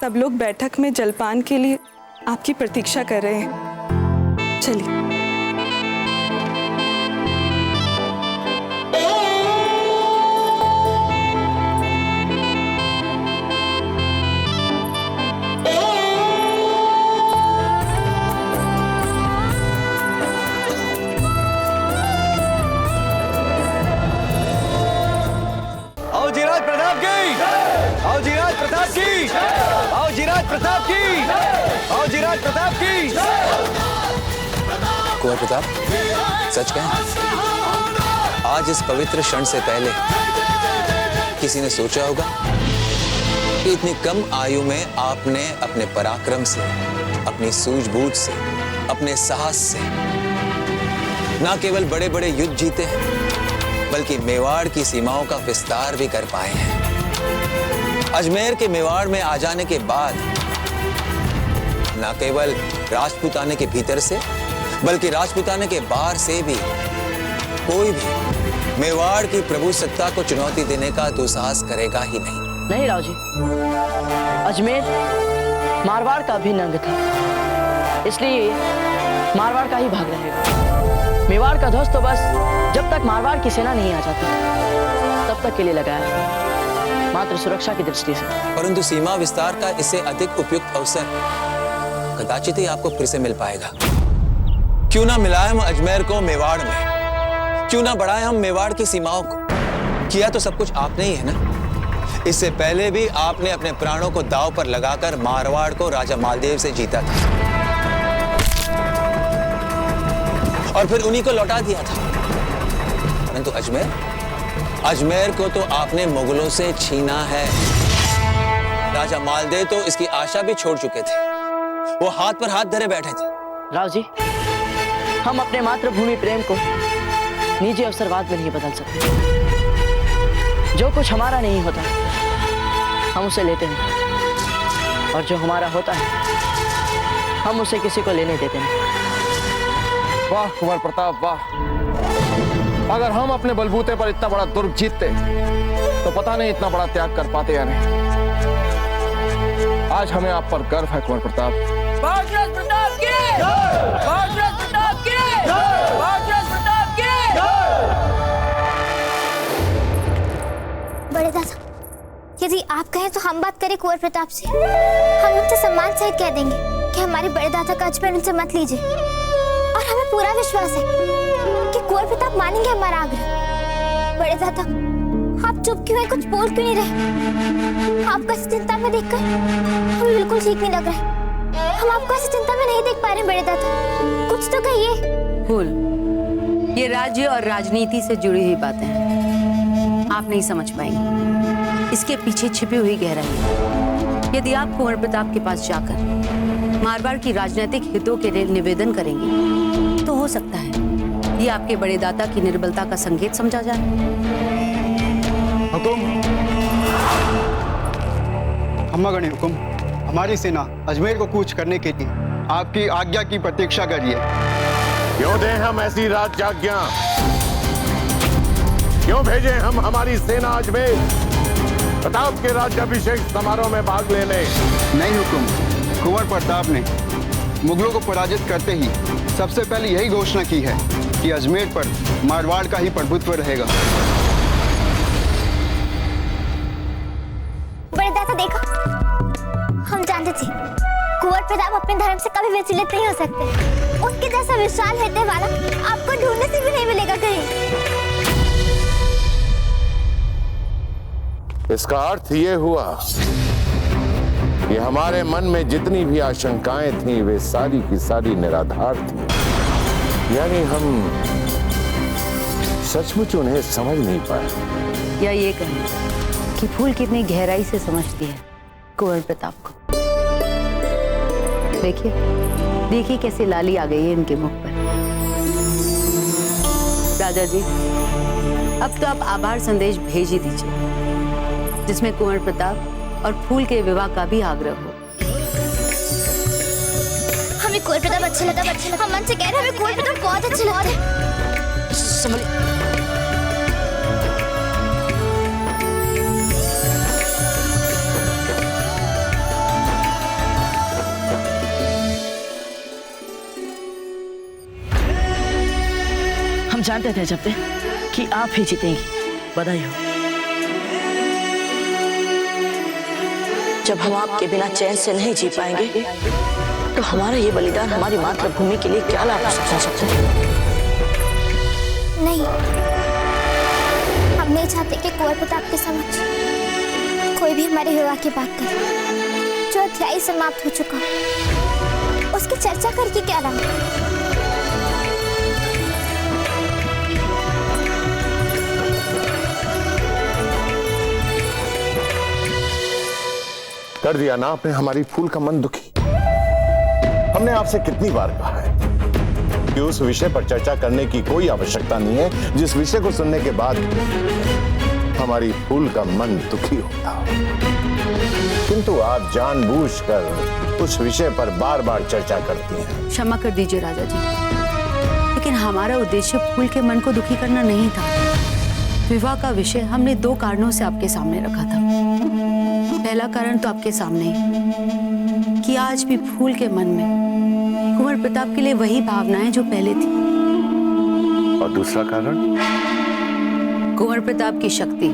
सब लोग बैठक में जलपान के लिए आपकी प्रतीक्षा कर रहे हैं। चलिए। आओ जीराज प्रताप की, आओ जीराज प्रताप की, आओ जीराज प्रताप की, आओ जीराज प्रताप की। कुंवर प्रताप, सच कहें, आज इस पवित्र क्षण से पहले किसी ने सोचा होगा कि इतनी कम आयु में आपने अपने पराक्रम से, अपनी सूझबूझ से, अपने साहस से ना केवल बड़े बड़े युद्ध जीते हैं, बल्कि मेवाड़ की सीमाओं का विस्तार भी कर पाए हैं। अजमेर के मेवाड़ में आ जाने के बाद न केवल राजपूताने के भीतर से, बल्कि राजपूताने के बाहर से भी कोई भी मेवाड़ की प्रभु सत्ता को चुनौती देने का दुस्साहस करेगा ही नहीं। नहीं राव जी, अजमेर मारवाड़ का भी नंग था, इसलिए मारवाड़ का ही भाग रहेगा। मेवाड़ का ध्वज तो बस जब तक मारवाड़ की सेना नहीं आ जाती तब तक के लिए लगाया है, मात्र सुरक्षा की दृष्टि से। परंतु सीमा विस्तार का इससे अधिक उपयुक्त अवसर कदाचित ही आपको फिर से मिल पाएगा। क्यों ना मिलाए हम अजमेर को मेवाड़ में, क्यों ना बढ़ाए हम मेवाड़ की सीमाओं को। किया तो सब कुछ आपने ही है ना। इससे पहले भी आपने अपने प्राणों को दांव पर लगाकर मारवाड़ को राजा मालदेव से जीता था और फिर उन्हीं को लौटा दिया था। परंतु अजमेर को तो आपने मुगलों से छीना है। राजा मालदेव तो इसकी आशा भी छोड़ चुके थे, वो हाथ पर हाथ धरे बैठे थे। राव जी, हम अपने मातृभूमि प्रेम को निजी अवसरवाद में नहीं बदल सकते। जो कुछ हमारा नहीं होता हम उसे लेते नहीं, और जो हमारा होता है हम उसे किसी को लेने देते नहीं। वाह कुंवर प्रताप वाह, अगर हम अपने बलबूते पर इतना बड़ा दुर्ग जीतते तो पता नहीं इतना बड़ा त्याग कर पाते या नहीं। आज हमें आप पर गर्व है कुंवर प्रताप। महाराज प्रताप की जय! महाराज प्रताप की जय! महाराज प्रताप की जय! बड़े दादा, यदि आप कहें तो हम बात करें कुंवर प्रताप से। हम उनसे सम्मान सहित कह देंगे कि हमारे बड़े दादा का अजमेर उनसे मत लीजिए, और हमें पूरा विश्वास है कि कुंवर प्रताप मानेंगे हमारा आग्रह। बड़े दादा, आप चुप क्यों हैं, कुछ बोल क्यों नहीं रहे? आपको ऐसी चिंता में देखकर हमें बिल्कुल ठीक नहीं लग रहा है। हम आपको ऐसी चिंता में नहीं देख पा रहे बड़े दादा, कुछ तो कहिए। फूल, ये राज्य और राजनीति से जुड़ी हुई बातें हैं, आप नहीं समझ पाएंगे। इसके पीछे छिपी हुई गहराई है। यदि आप कुंवर प्रताप के पास जाकर मारवाड़ की राजनीतिक हितों के लिए निवेदन करेंगे तो हो सकता है ये आपके बड़े दादा की निर्बलता का संकेत समझा जाए। हुकुम, अम्मागणी हुकुम, हमारी सेना अजमेर को कूच करने के लिए आपकी आज्ञा की प्रतीक्षा कर रही है। क्यों दें हम ऐसी राज्य आज्ञा? क्यों भेजें हम हमारी सेना अजमेर प्रताप के राज्याभिषेक समारोह में भाग लेने? नहीं हुकुम, कुंवर प्रताप ने मुगलों को पराजित करते ही सबसे पहले यही घोषणा की है कि अजमेर पर मारवाड़ का ही प्रभुत्व रहेगा। बड़े दादा देखो, हम जानते थे कुंवर प्रताप अपने धर्म से कभी विचलित नहीं हो सकते। उसके जैसा विशाल हृदय वाला आपको ढूंढने से भी नहीं मिलेगा कहीं। इसका अर्थ ये हुआ कि हमारे मन में जितनी भी आशंकाएं थीं वे सारी की सारी निराधार थीं। यानी हम सचमुच उन्हें समझ नहीं पाए। या ये कहें कि फूल कितनी गहराई से समझती है कुंवर प्रताप को। देखिए कैसे लाली आ गई है इनके मुख पर। राजा जी, अब तो आप आभार संदेश भेज ही दीजिए जिसमें कुंवर प्रताप और फूल के विवाह का भी आग्रह हो। हमें कुंवर प्रताप अच्छा लगा, हम मन से कह रहे हैं हमें कुंवर प्रताप बहुत अच्छा लगता है। जानते थे जब कि आप ही जीतेंगी। बधाई हो। जब हम आपके बिना चैन से नहीं जी पाएंगे तो हमारा ये बलिदान हमारी मातृभूमि के लिए क्या लाभ हो सकता है? नहीं, हम नहीं चाहते कि कुंवर प्रताप के समक्ष कोई भी हमारे विवाह की बात करे। जो अध्याय समाप्त हो चुका उसकी चर्चा करके क्या लाभ? कर दिया ना आपने हमारी फूल का मन दुखी। हमने आपसे कितनी बार कहा है कि उस विषय पर चर्चा करने की कोई आवश्यकता नहीं है जिस विषय को सुनने के बाद हमारी फूल का मन दुखी होता। किंतु आप जानबूझकर उस विषय पर बार बार चर्चा करती हैं। क्षमा कर दीजिए राजा जी, लेकिन हमारा उद्देश्य फूल के मन को दुखी करना नहीं था। विवाह का विषय हमने 2 कारणों से आपके सामने रखा था। पहला कारण तो आपके सामने ही कि आज भी फूल के मन में कुंवर प्रताप के लिए वही भावनाएं जो पहले थी। और दूसरा कारण? कुंवर प्रताप की शक्ति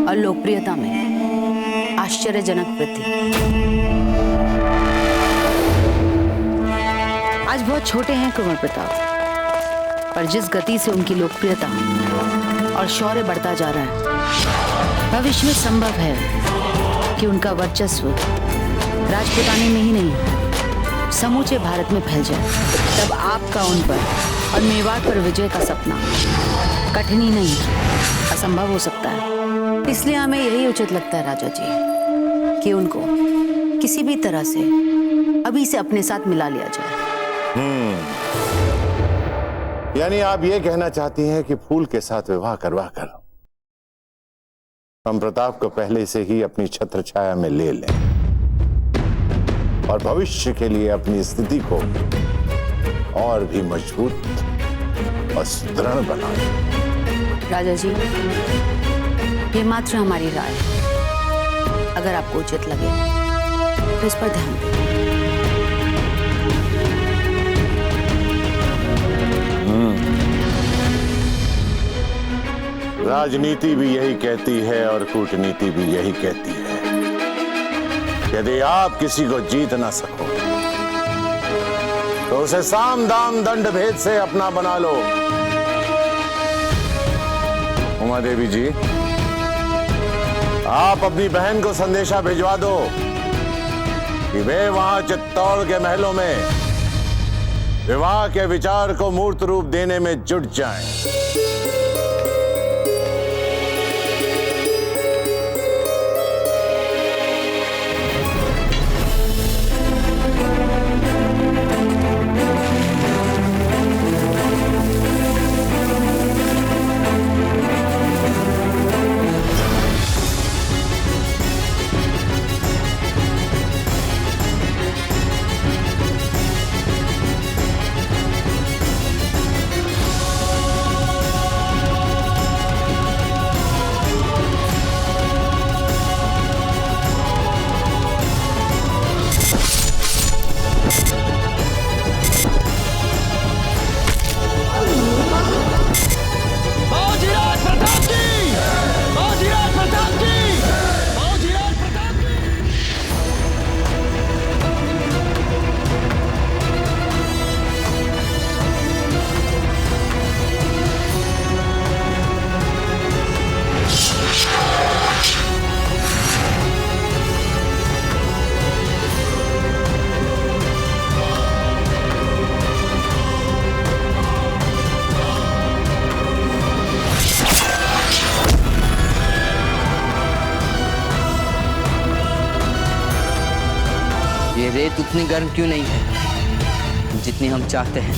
और लोकप्रियता में आश्चर्यजनक वृद्धि। आज बहुत छोटे हैं कुंवर प्रताप, पर जिस गति से उनकी लोकप्रियता और शौर्य बढ़ता जा रहा है, भविष्य में संभव है कि उनका वर्चस्व राजपुताने में ही नहीं समूचे भारत में फैल जाए। तब आपका उन पर और मेवाड़ पर विजय का सपना कठिन ही नहीं असंभव हो सकता है। इसलिए हमें यही उचित लगता है राजा जी कि उनको किसी भी तरह से अभी से अपने साथ मिला लिया जाए। यानी आप ये कहना चाहती हैं कि फूल के साथ विवाह करवा कर हम प्रताप को पहले से ही अपनी छत्र छाया में ले लें और भविष्य के लिए अपनी स्थिति को और भी मजबूत और सुदृढ़ बनाएं। राजा जी, ये मात्र हमारी राय है। अगर आपको उचित लगे तो इस पर ध्यान दें। राजनीति भी यही कहती है और कूटनीति भी यही कहती है, यदि आप किसी को जीत ना सको तो उसे साम दाम दंड भेद से अपना बना लो। उमा देवी जी, आप अपनी बहन को संदेशा भिजवा दो कि वे वहां चित्तौड़ के महलों में विवाह के विचार को मूर्त रूप देने में जुट जाएं। रेत उतनी गर्म क्यों नहीं है जितनी हम चाहते हैं?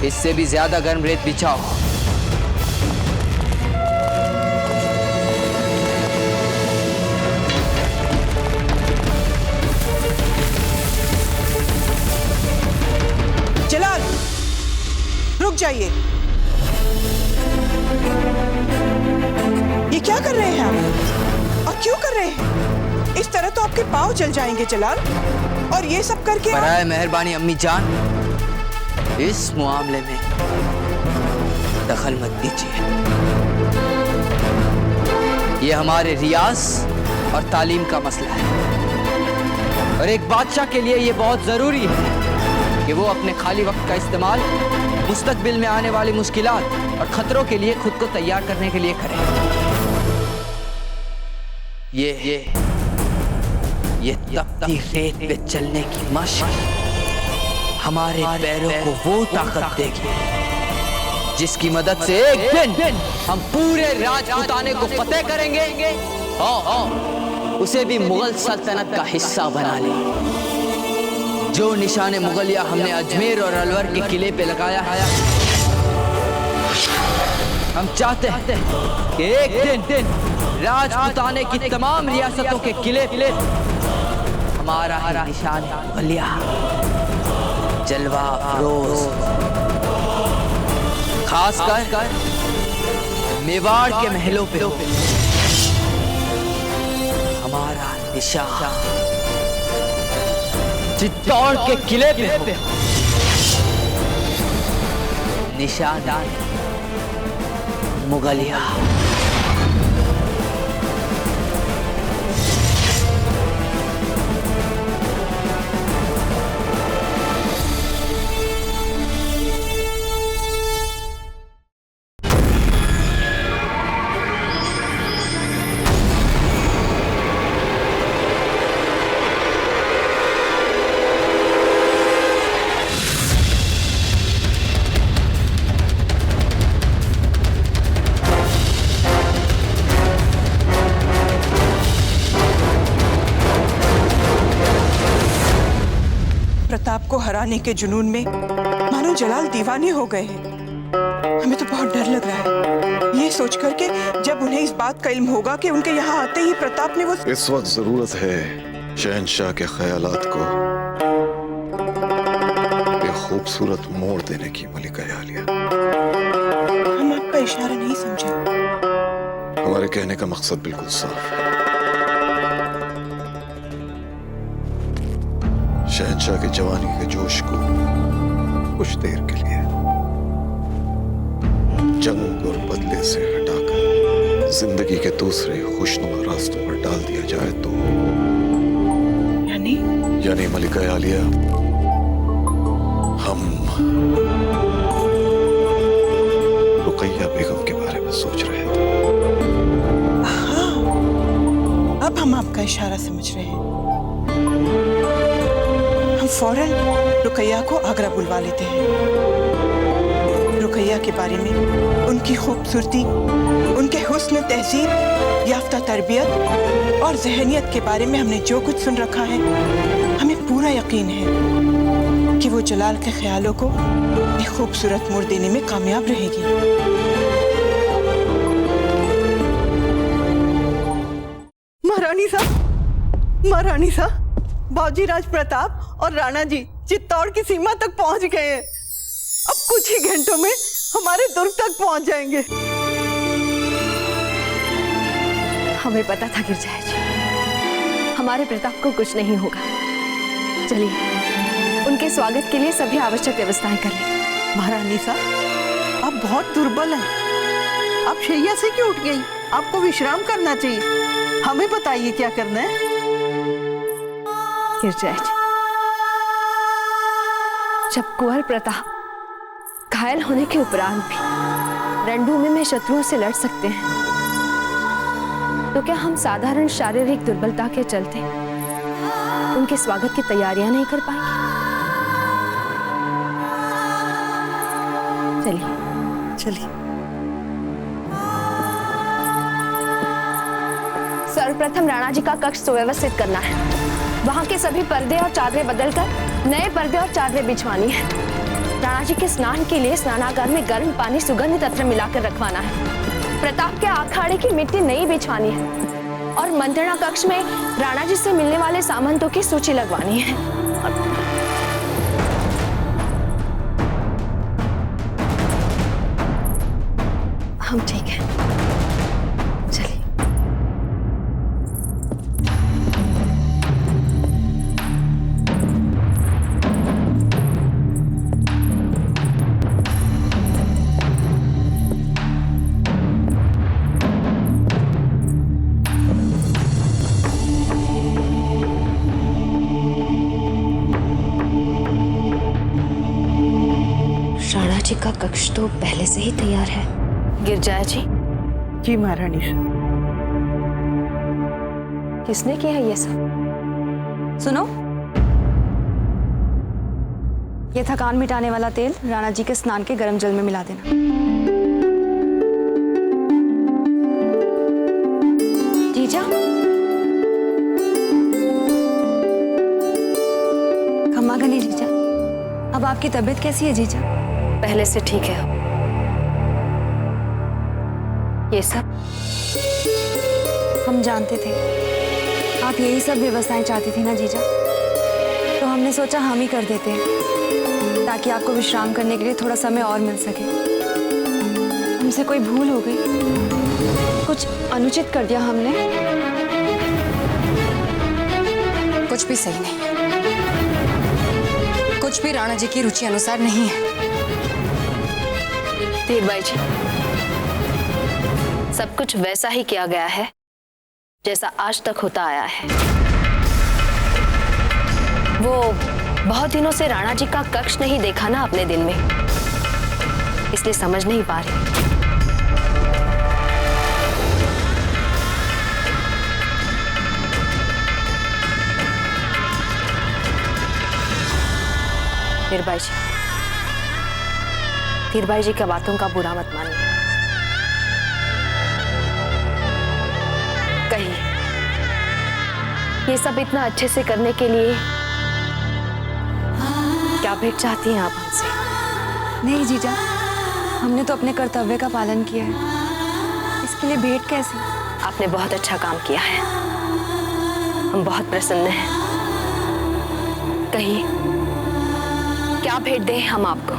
इससे भी ज्यादा गर्म रेत बिछाओ। जलाल, रुक जाइए। ये क्या कर रहे हैं आप? और क्यों कर रहे हैं? इस तरह तो आपके पाँव जल जाएंगे जलाल। और ये सब करके बराए मेहरबानी अम्मी जान, इस मामले में दखल मत दीजिए। ये हमारे रियाज और तालीम का मसला है, और एक बादशाह के लिए ये बहुत जरूरी है कि वो अपने खाली वक्त का इस्तेमाल मुस्तकबिल में आने वाली मुश्किलात और खतरों के लिए खुद को तैयार करने के लिए करे। ये तपती रेत पे चलने की मशक हमारे पैरों को वो ताकत देगी जिसकी मदद से एक दिन हम पूरे राजपूताने को फतेह करेंगे और उसे भी मुगल सल्तनत का हिस्सा बना लेंगे। जो निशाने मुगलिया हमने अजमेर और अलवर के किले पे लगाया है, हम चाहते हैं कि एक दिन राजपूताने की तमाम रियासतों के किले हमारा निशान मुगलिया जलवा अफरोज, खासकर मेवाड़ के महलों पे हमारा निशान चित्तौड़ के किले पे निशान मुगलिया। प्रताप को हराने के जुनून में मानो जलाल दीवाने हो गए हैं। हमें तो बहुत डर लग रहा है ये सोच कर के जब उन्हें इस बात का इल्म होगा कि उनके यहाँ आते ही प्रताप ने वो। इस वक्त जरूरत है शहंशाह के ख्यालात को एक खूबसूरत मोड़ देने की मलिका आलिया। हम आपका इशारा नहीं समझे। हमारे कहने का मकसद बिल्कुल साफ है। शहंशाह के जवानी के जोश को कुछ देर के लिए जंग और बदले से हटाकर जिंदगी के दूसरे खुशनुमा रास्तों पर डाल दिया जाए तो यानी मलिका आलिया, हम रुकैया बेगम के बारे में सोच रहे थे। हाँ, अब हम आपका इशारा समझ रहे हैं। हम फौरन रुकैया को आगरा बुलवा लेते हैं। रुकैया के बारे में, उनकी खूबसूरती, उनके हुस्न तहजीब याफ्ता तरबियत और जहनियत के बारे में हमने जो कुछ सुन रखा है, हमें पूरा यकीन है कि वो जलाल के ख्यालों को एक खूबसूरत मोड़ देने में कामयाब रहेगी। महारानी साहब, बाबूजी राज प्रताप और राणा जी चित्तौड़ की सीमा तक पहुंच गए हैं। अब कुछ ही घंटों में हमारे दुर्ग तक पहुंच जाएंगे। हमें पता था गिरजाया जी, हमारे प्रताप को कुछ नहीं होगा। चलिए उनके स्वागत के लिए सभी आवश्यक व्यवस्थाएं कर लें। महारानी साहब, आप बहुत दुर्बल हैं। आप शैया से क्यों उठ गई? आपको विश्राम करना चाहिए। हमें बताइए क्या करना है। गिरजाया जी, जब कुंवर प्रताप घायल होने के उपरांत भी रणभूमि में शत्रुओं से लड़ सकते हैं, तो क्या हम साधारण शारीरिक दुर्बलता के चलते उनके स्वागत की तैयारियां नहीं कर पाएंगे? चलिए। सर्वप्रथम राणा जी का कक्ष सुव्यवस्थित करना है। वहां के सभी पर्दे और चादरें बदलकर नए पर्दे और चादरें बिछवानी है। राणा जी के स्नान के लिए स्नानागार में गर्म पानी सुगंधित अत्र मिलाकर रखवाना है। प्रताप के अखाड़े की मिट्टी नई बिछवानी है और मंत्रणा कक्ष में राणा जी से मिलने वाले सामंतों की सूची लगवानी है। हम ठीक है, चलिए। कक्ष तो पहले से ही तैयार है। गिरजा जी। जी महारानी। किसने किया ये सब? सुनो, ये थकान मिटाने वाला तेल राणा जी के स्नान के गर्म जल में मिला देना। जीजा, खम्मा गनी जीजा, अब आपकी तबीयत कैसी है जीजा? पहले से ठीक है। ये सब हम जानते थे आप यही सब व्यवस्थाएं चाहती थी ना जीजा, तो हमने सोचा हम ही कर देते हैं ताकि आपको विश्राम करने के लिए थोड़ा समय और मिल सके। हमसे कोई भूल हो गई, कुछ अनुचित कर दिया हमने? कुछ भी सही नहीं, कुछ भी राणा जी की रुचि अनुसार नहीं है। धीरबाई जी, सब कुछ वैसा ही किया गया है जैसा आज तक होता आया है। वो बहुत दिनों से राणा जी का कक्ष नहीं देखा ना अपने दिन में, इसलिए समझ नहीं पा रहे। धीरबाई जी की बातों का बुरा मत मानिए। कहिए, ये सब इतना अच्छे से करने के लिए क्या भेंट चाहती हैं आप हमसे? नहीं जीजा, हमने तो अपने कर्तव्य का पालन किया है, इसके लिए भेंट कैसी? आपने बहुत अच्छा काम किया है, हम बहुत प्रसन्न हैं। कहिए, क्या भेंट दें हम आपको?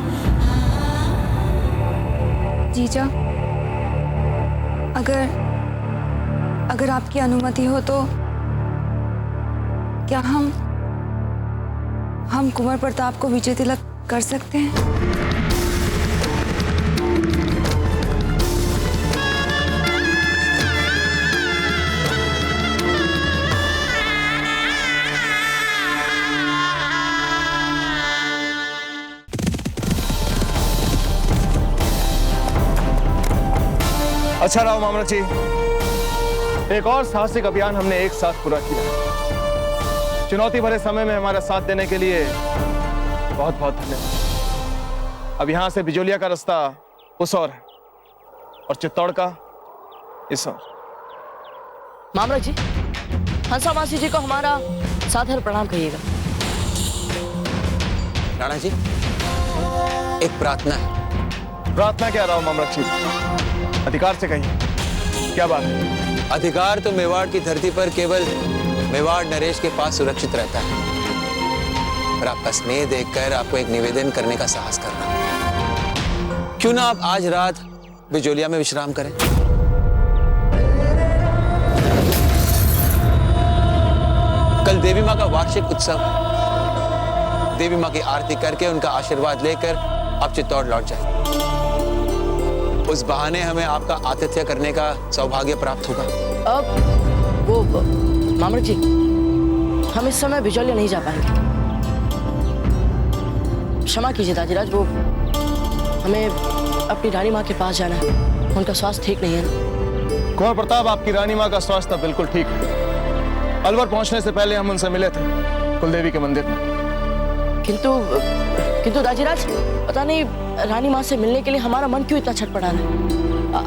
जीजा, अगर आपकी अनुमति हो तो क्या हम कुंवर प्रताप को विजय तिलक कर सकते हैं? अच्छा राव मामलक जी, एक और साहसिक अभियान हमने एक साथ पूरा किया। चुनौती भरे समय में हमारा साथ देने के लिए बहुत बहुत धन्यवाद। अब यहां से बिजोलिया का रास्ता उस ओर है और चित्तौड़ का इस ओर। मामलक जी, हंसा मासी जी को हमारा सादर प्रणाम कहिएगा। राणा जी, एक प्रार्थना है। प्रार्थना क्या राव मामलक जी? अधिकार से कहिए, क्या बात है? अधिकार तो मेवाड़ की धरती पर केवल मेवाड़ नरेश के पास सुरक्षित रहता है, पर आपका स्नेह देखकर आपको एक निवेदन करने का साहस कर रहा हूं। क्यों ना आप आज रात बिजोलिया में विश्राम करें? कल देवी माँ का वार्षिक उत्सव है। देवी माँ की आरती करके उनका आशीर्वाद लेकर आप चित्तौड़ लौट जाएं। उस बहाने हमें आपका आतिथ्य करने का सौभाग्य प्राप्त होगा। अब वो मामलक जी, हम इस समय बिजोलिया नहीं जा पाएंगे। क्षमा कीजिए दाजीराज, वो हमें अपनी रानी माँ के पास जाना है, उनका स्वास्थ्य ठीक नहीं है ना। कुंवर प्रताप, आपकी रानी माँ का स्वास्थ्य बिल्कुल ठीक है। अलवर पहुंचने से पहले हम उनसे मिले थे कुलदेवी के मंदिर में। किंतु दाजीराज, पता नहीं रानी माँ से मिलने के लिए हमारा मन क्यों इतना छटपटा है।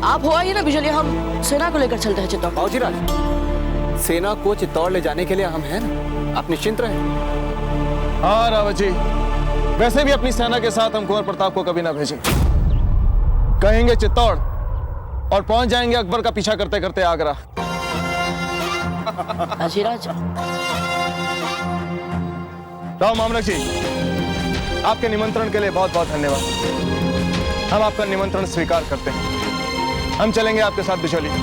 आप हो आइए ना बिजोलिया, हम सेना को लेकर चलते हैं चित्तौड़। बाबूजीराज, सेना को चित्तौड़ ले जाने के लिए हम हैं ना, आप निश्चिंत रहें। हाँ रावत जी, वैसे भी अपनी सेना के साथ हम कुंवर प्रताप को कभी ना भेजें। कहेंगे चित्तौड़ और पहुंच जाएंगे अकबर का पीछा करते करते आगरा। दाजीराज, राव मामलक जी, आपके निमंत्रण के लिए बहुत बहुत धन्यवाद। हम आपका निमंत्रण स्वीकार करते हैं। हम चलेंगे आपके साथ बिजोलिया।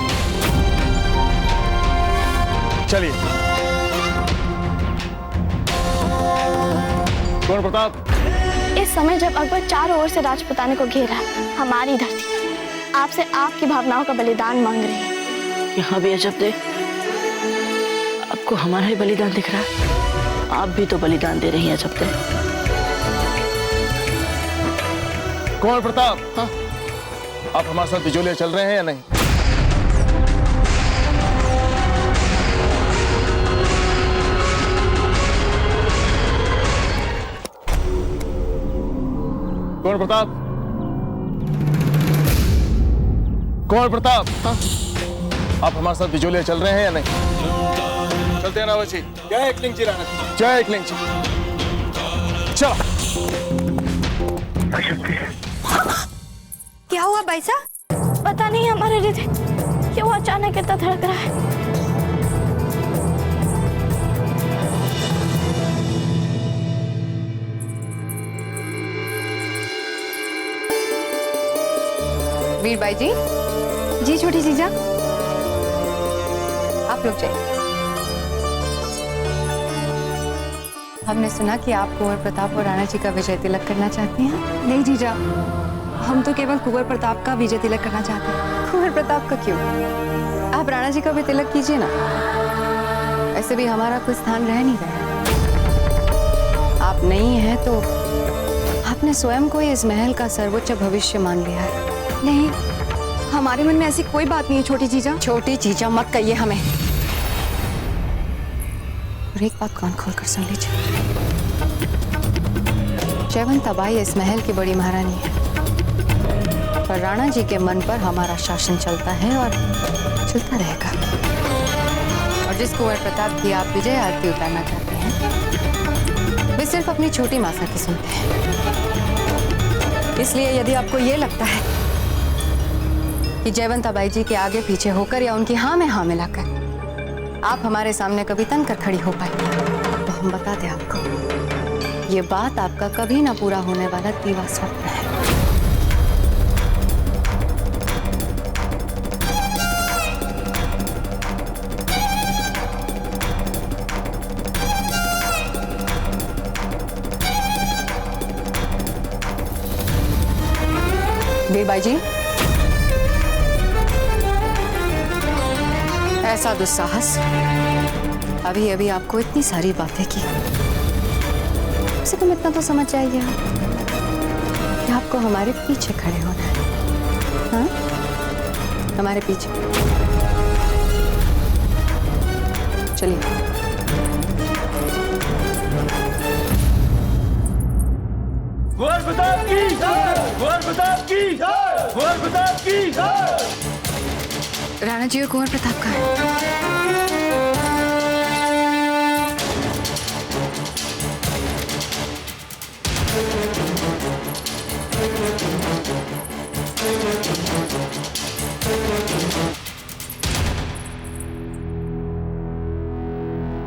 चलिए। कुंवर प्रताप, इस समय जब अकबर चारों ओर से राजपुताने को घेरा है, हमारी धरती आपसे आपकी भावनाओं का बलिदान मांग रही है। यहाँ भी अजब दे, आपको हमारा ही बलिदान दिख रहा है। आप भी तो बलिदान दे रही हैं अजब दे। कुंवर प्रताप, हाँ? आप हमारे साथ बिजोलिया चल रहे हैं या नहीं? कुंवर प्रताप, कुंवर प्रताप, हाँ? आप हमारे साथ बिजोलिया चल रहे हैं या नहीं? चलते हैं रावत जी। जय एकलिंग जी राणा जी। जय एकलिंग जी। चलो। क्या हुआ भाई साहब? पता नहीं हमारे हृदय क्यों अचानक इतना धड़क रहा है। वीरबाई जी। जी छोटी जीजा। आप लोग जाइए। हमने सुना कि आप कुंवर प्रताप और राणा जी का विजय तिलक करना चाहती हैं। नहीं जीजा, हम तो केवल कुंवर प्रताप का विजय तिलक करना चाहते हैं। कुंवर प्रताप का क्यों? आप राणा जी का भी तिलक कीजिए ना। ऐसे भी हमारा कोई स्थान रह नहीं गया। आप नहीं हैं तो आपने स्वयं को इस महल का सर्वोच्च भविष्य मान लिया है। नहीं, हमारे मन में ऐसी कोई बात नहीं है छोटी जीजा। छोटी जीजा मत कहिए हमें। और एक बात कान खोल कर सुन लीजिए, जयवंताबाई इस महल की बड़ी महारानी है, पर राणा जी के मन पर हमारा शासन चलता है और चलता रहेगा। और जिस कुंवर प्रताप की आप विजय आरती उतारना चाहते हैं, वे सिर्फ अपनी छोटी मासा की सुनते हैं। इसलिए यदि आपको ये लगता है कि जयवंताबाई जी के आगे पीछे होकर या उनकी हाँ में हाँ मिलाकर आप हमारे सामने कभी तन कर खड़ी हो पाए, तो हम बता दें आपको, ये बात आपका कभी ना पूरा होने वाला दीवा स्वप्न है। वीरबाई जी, ऐसा दुस्साहस अभी अभी आपको इतनी सारी बातें की, तुम इतना तो समझ जाइए कि आपको हमारे पीछे खड़े होना है। हाँ? हमारे पीछे चलिए। कुंवर प्रताप की जय! कुंवर प्रताप की जय! कुंवर प्रताप की जय! राणा जी और कुंवर प्रताप का है।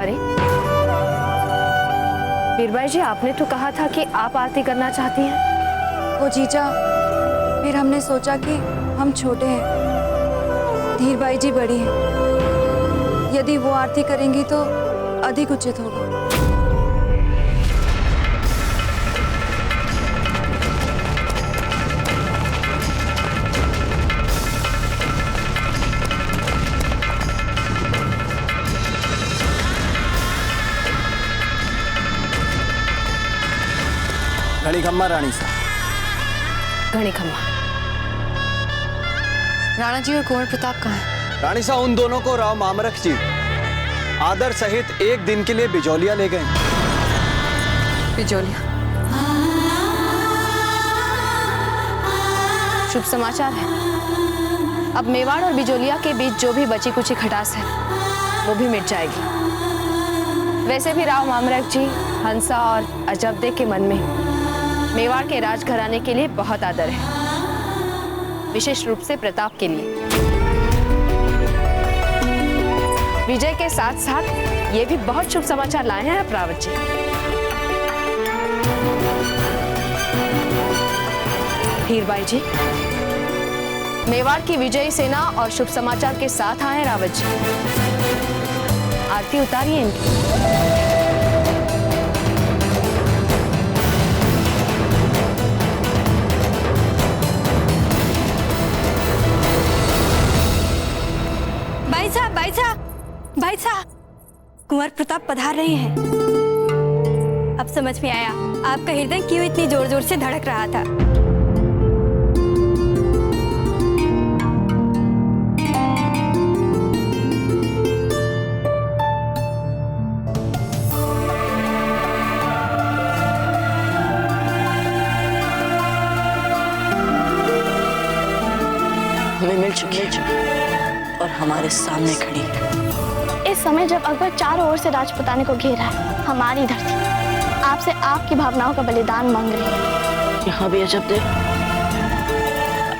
अरे वीरबाई जी, आपने तो कहा था कि आप आरती करना चाहती हैं। वो जीजा, फिर हमने सोचा कि हम छोटे हैं, धीरबाई जी बड़ी हैं, यदि वो आरती करेंगी तो अधिक उचित होगा। घड़ी खम्मा रानी साहब। घड़ी खम्मा। राणा जी और कुंवर प्रताप कहाँ हैं? रानी साहब, उन दोनों को राव मामरख जी आदर सहित एक दिन के लिए बिजौलिया ले गए। बिजौलिया? शुभ समाचार है। अब मेवाड़ और बिजौलिया के बीच जो भी बची कुची खटास है वो भी मिट जाएगी। वैसे भी राव मामरख जी, हंसा और अजबदे के मन में मेवाड़ के राजघराने के लिए बहुत आदर है, विशेष रूप से प्रताप के लिए। विजय के साथ साथ ये भी बहुत शुभ समाचार लाए हैं आप रावत जी। हीरबाई जी, मेवाड़ की विजयी सेना और शुभ समाचार के साथ आए रावत जी। आरती उतारिए इनकी। भाई साहब, कुंवर प्रताप पधार रहे हैं। अब समझ में आया आपका हृदय क्यों इतनी जोर जोर से धड़क रहा था। सामने खड़ी है। इस समय जब अकबर चारों ओर से राजपुताने को घेरा है, हमारी धरती आपसे आपकी भावनाओं का बलिदान मांग रही है। यहाँ भी अजब देव,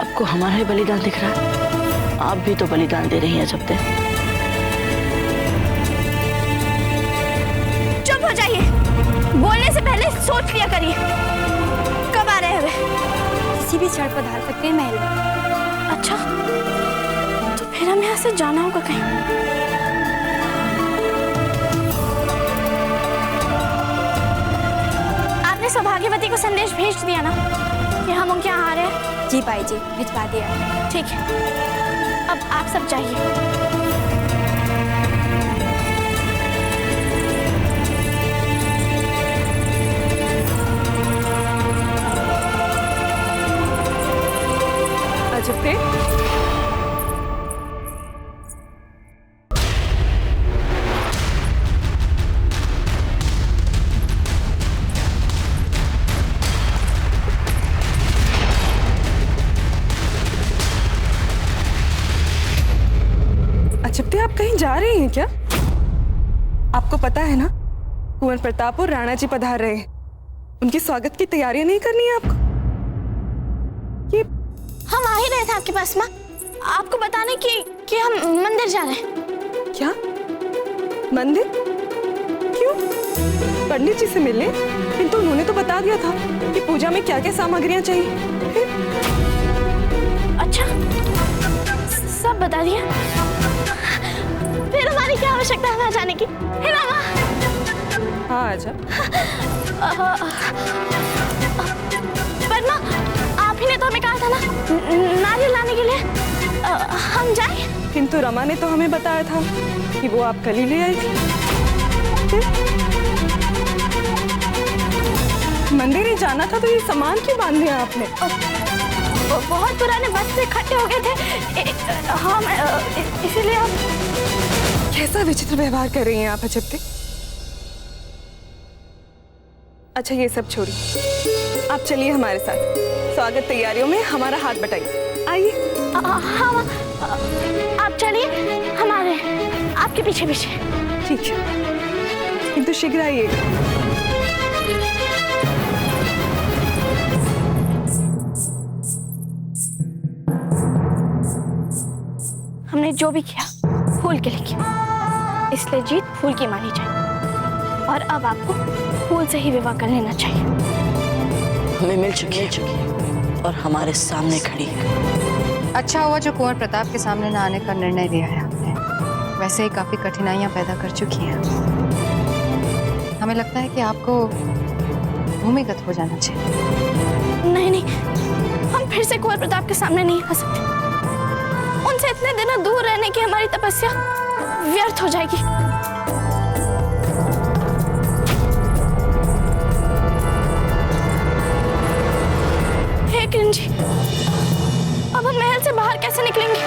आपको हमारा ही बलिदान दिख रहा है। आप भी तो बलिदान दे रही हैं अजब देव। चुप हो जाइए, बोलने से पहले सोच लिया करिए। कब आ रहे हैं वे? किसी भी क्षण पधार सकते हैं महल में। अच्छा, तो फिर हमें यहाँ से जाना होगा कहीं। आपने सौभाग्यवती को संदेश भेज दिया ना कि हम उनके यहाँ आ रहे हैं? जी बाई जी, भिजवा दिया। ठीक है, अब आप सब जाइए। अजब देव, आप कहीं जा रही हैं क्या? आपको पता है ना, कुंवर प्रताप और राणा जी पधार रहे हैं। उनके स्वागत की तैयारियां नहीं करनी है आपको? ये हम आ ही रहे थे आपके पास माँ, आपको बताने कि हम मंदिर जा रहे हैं। क्या मंदिर? क्यों? पंडित जी से मिलने? किंतु उन्होंने तो बता दिया था कि पूजा में क्या क्या सामग्रियां चाहिए। अच्छा, सब बता दिया? फिर हमारी क्या आवश्यकता है वहाँ जाने की? है ना माँ? हाँ आजा। पर माँ, आप ही ने तो हमें कहा था ना नारियल लाने के लिए, हम जाएं? किंतु रमा ने तो हमें बताया था कि वो आप कल ही ले आई थी। मंदिर ही जाना था तो ये सामान क्यों बांध दिया आपने? बहुत पुराने बस से इकट्ठे हो गए थे, हम इसीलिए। आप कैसा विचित्र व्यवहार कर रही हैं आप अजब देव। अच्छा ये सब छोड़िए, आप चलिए हमारे साथ। स्वागत तैयारियों में हमारा हाथ बटाइए। आइए। हाँ, आप चलिए हमारे, आपके पीछे पीछे। ठीक है, किंतु शीघ्र आइएगा। हमने जो भी किया फूल के लिए किया, इसलिए जीत फूल की मानी जाए। और अब आपको फूल से ही विवाह कर लेना चाहिए। हमें मिल चुकी है और हमारे सामने खड़ी है। अच्छा हुआ जो कुंवर प्रताप के सामने न आने का निर्णय लिया है आपने। वैसे ही काफी कठिनाइयां पैदा कर चुकी हैं। हमें लगता है कि आपको भूमिगत हो जाना चाहिए। नहीं नहीं, हम फिर से कुंवर प्रताप के सामने नहीं आ सकते। उनसे इतने दिनों दूर रहने की हमारी तपस्या व्यर्थ हो जाएगी। हे किरण जी, अब हम महल से बाहर कैसे निकलेंगे?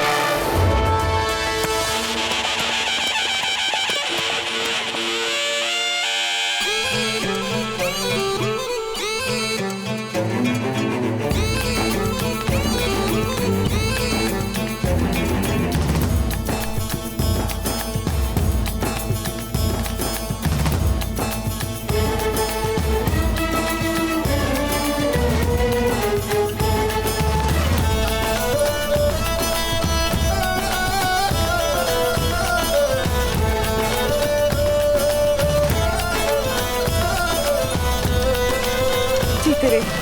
जीते रहे।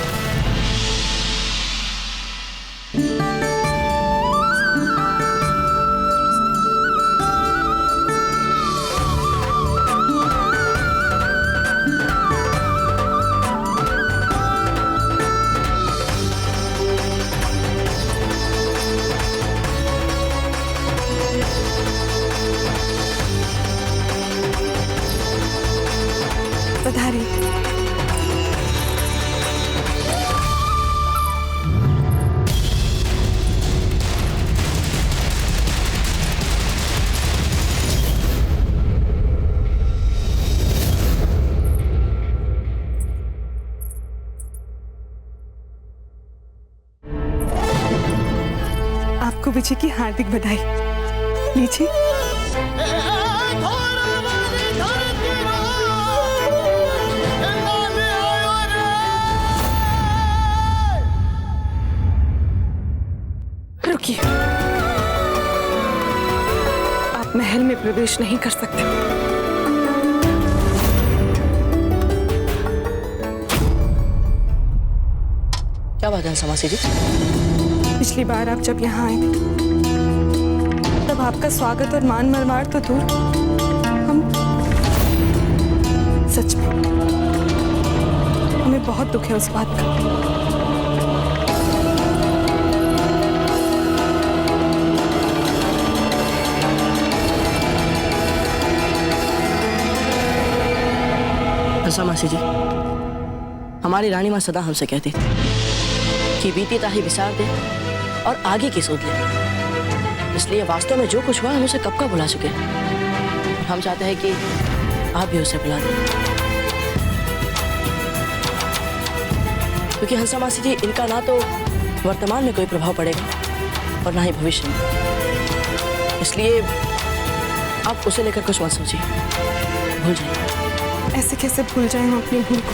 पधारी। आपको विजय की हार्दिक बधाई। लीजिए। रुकिए, आप महल में प्रवेश नहीं कर सकते। क्या बात है समासी जी? पिछली बार आप जब यहाँ आए तब आपका स्वागत और मान मरमार तो दूर, हम सच में हमें बहुत दुख है उस बात का। समासी जी, हमारी रानी माँ सदा हमसे कहती थी कि बीती ताही विसार दे और आगे की सोच ले। इसलिए वास्तव में जो कुछ हुआ हम उसे कब का भुला चुके हैं। हम चाहते हैं कि आप भी उसे भुला दें, क्योंकि हंसा मासी जी, इनका ना तो वर्तमान में कोई प्रभाव पड़ेगा और ना ही भविष्य में। इसलिए आप उसे लेकर कुछ मत सोचिए, भूल जाइए। ऐसे कैसे भूल जाएं हम अपनी भूल को?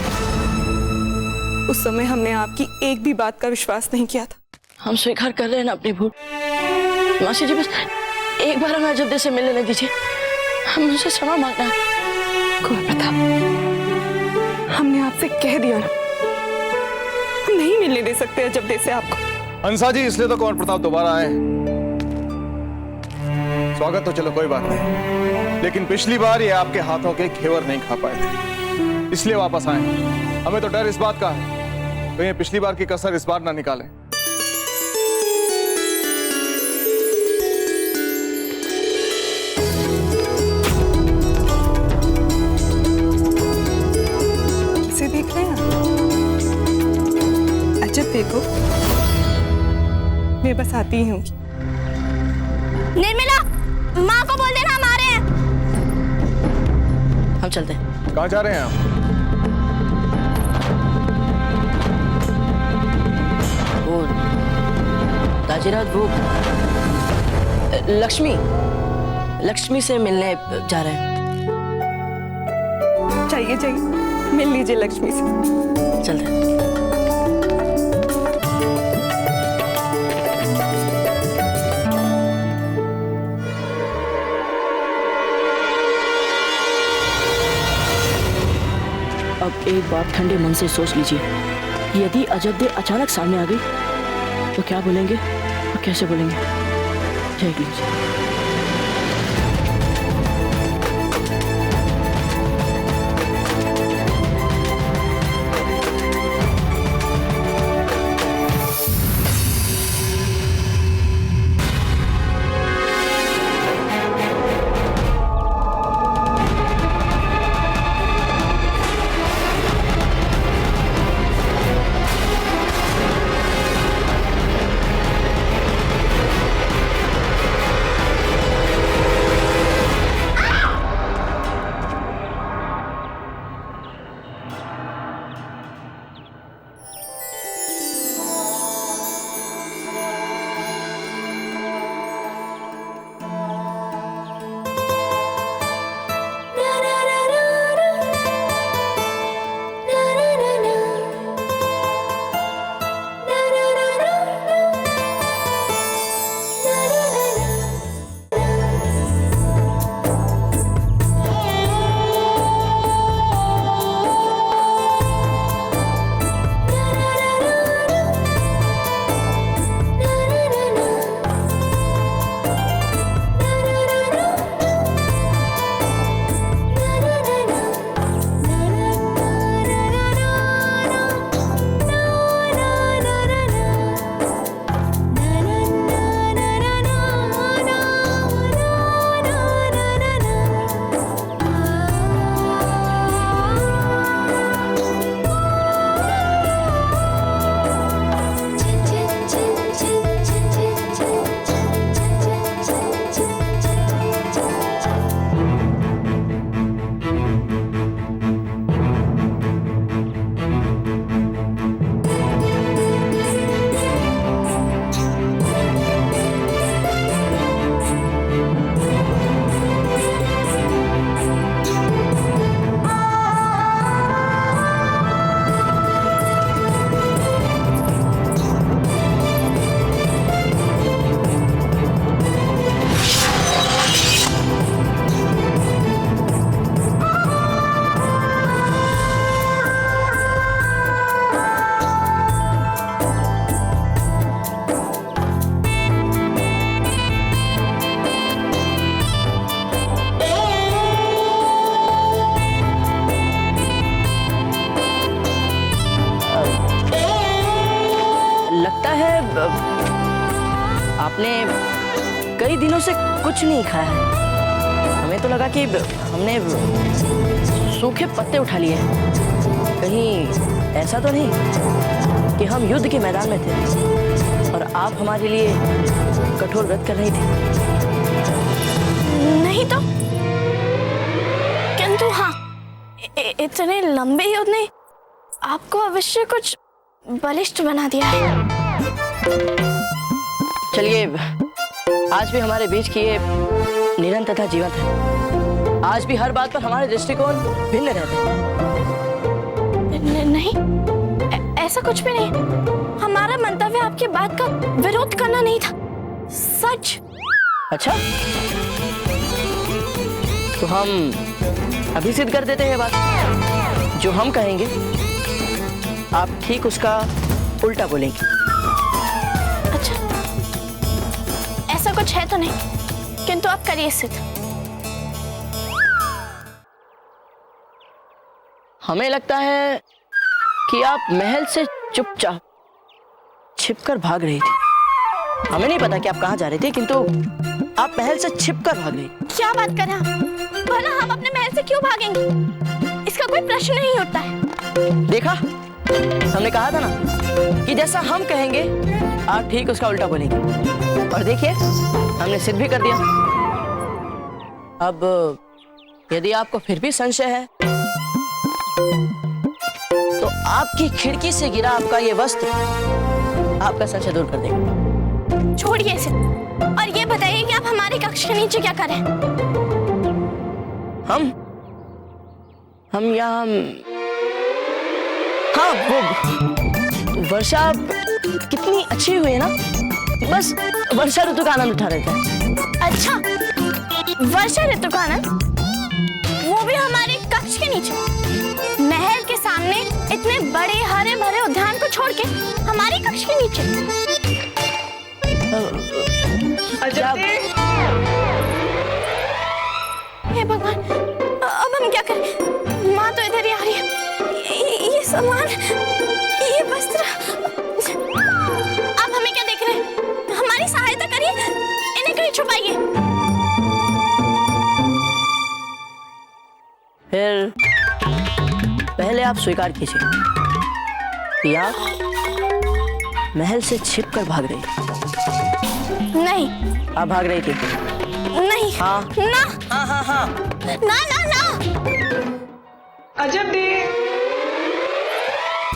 उस समय हमने आपकी एक भी बात का विश्वास नहीं किया था। हम स्वीकार कर रहे हैं ना अपनी भूल। मासी जी, बस एक बार हमें अजब से मिलने दीजिए, हम उनसे क्षमा मांगना है। कुंवर प्रताप, हमने आपसे कह दिया ना, हम नहीं मिलने दे सकते अजब से आपको। हंसा जी, इसलिए तो कुंवर प्रताप दोबारा आए। स्वागत तो चलो कोई बात नहीं, लेकिन पिछली बार ये आपके हाथों के घेवर नहीं खा पाए थे, इसलिए वापस आए। हमें तो डर इस बात का है तो ये पिछली बार की कसर इस बार ना निकालें। इसे देख रहे हैं? अजब देखो, मैं बस आती हूँ। निर्मला, माँ को बोल देना हम आ रहे हैं। हम चलते हैं। कहाँ जा रहे हैं आप? वो दाजीराज, वो लक्ष्मी से मिलने जा रहे हैं। चाहिए मिल लीजिए लक्ष्मी से। चलते हैं। अब एक बार ठंडे मन से सोच लीजिए, यदि अयोध्या अचानक सामने आ गई तो क्या बोलेंगे और कैसे बोलेंगे? देख लीजिए। कई दिनों से कुछ नहीं खाया है। हमें तो लगा कि हमने सूखे पत्ते उठा लिए हैं। कहीं ऐसा तो नहीं कि हम युद्ध के मैदान में थे और आप हमारे लिए कठोर व्रत कर रही थी? नहीं तो, किंतु हाँ, इतने लंबे युद्ध ने आपको अवश्य कुछ बलिष्ठ बना दिया है। चलिए, आज भी हमारे बीच की ये निरंतरता जीवंत है। आज भी हर बात पर हमारे दृष्टिकोण भिन्न रहते हैं। नहीं, ऐसा कुछ भी नहीं। हमारा मंतव्य आपकी बात का विरोध करना नहीं था, सच। अच्छा, तो हम अभी सिद्ध कर देते हैं बात। जो हम कहेंगे आप ठीक उसका उल्टा बोलेंगे। अच्छा, ऐसा कुछ है तो नहीं, किंतु आप करिए सिद्ध। हमें लगता है कि आप महल से चुपचाप छिपकर भाग रही थी। हमें नहीं पता कि आप कहाँ जा रहे थे, किंतु आप महल से छिपकर भाग रही। क्या बात कर रहे हैं? भला हम अपने महल से क्यों भागेंगे? इसका कोई प्रश्न नहीं उठता है। देखा, हमने कहा था ना कि जैसा हम कहेंगे आप ठीक उसका उल्टा बोलेंगे। और देखिए, हमने सिद्ध भी कर दिया। अब यदि आपको फिर भी संशय है तो आपकी खिड़की से गिरा आपका ये वस्त्र आपका संशय दूर कर देगा। छोड़िए इसे और ये बताइए कि आप हमारे कक्ष के नीचे क्या कर रहे हैं? हम यहाँ हाँ, वो वर्षा कितनी अच्छी हुई है ना, बस वर्षा ऋतु का आनंद उठा रहे थे। अच्छा, वर्षा ऋतु का आनंद, वो भी हमारे कक्ष के नीचे? महल के सामने इतने बड़े हरे भरे उद्यान को छोड़ के हमारे कक्ष के नीचे? हे भगवान, अब हम क्या करें? माँ तो इधर ही आ रही है। ये सामान, ये वस्त्र, आप हमें क्या देख रहे हैं? हमारी सहायता करिए, इन्हें कहीं छुपाइए। फिर पहले आप स्वीकार कीजिए कि आप महल से छिपकर भाग रही थी। नहीं। आप भाग रही थी? नहीं। हाँ। ना। हाँ हाँ हाँ। ना ना ना। अजब दी।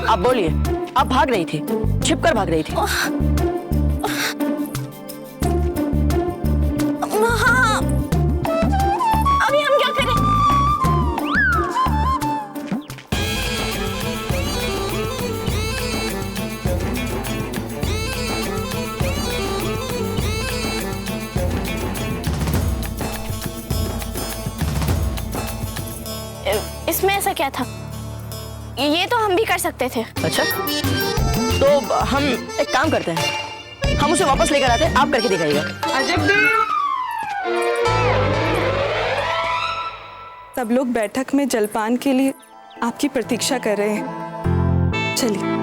आप बोलिए, आप भाग रही थी, छिपकर भाग रही थी? हाँ। अभी हम क्या करें? इसमें ऐसा क्या था? ये तो हम भी कर सकते थे। अच्छा, तो हम एक काम करते हैं, हम उसे वापस लेकर आते हैं, आप करके दिखाइएगा। अजब दी। सब लोग बैठक में जलपान के लिए आपकी प्रतीक्षा कर रहे हैं। चलिए।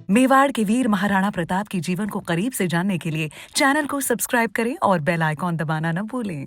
मेवाड़ के वीर महाराणा प्रताप के जीवन को करीब से जानने के लिए चैनल को सब्सक्राइब करें और बेल आइकॉन दबाना न भूलें।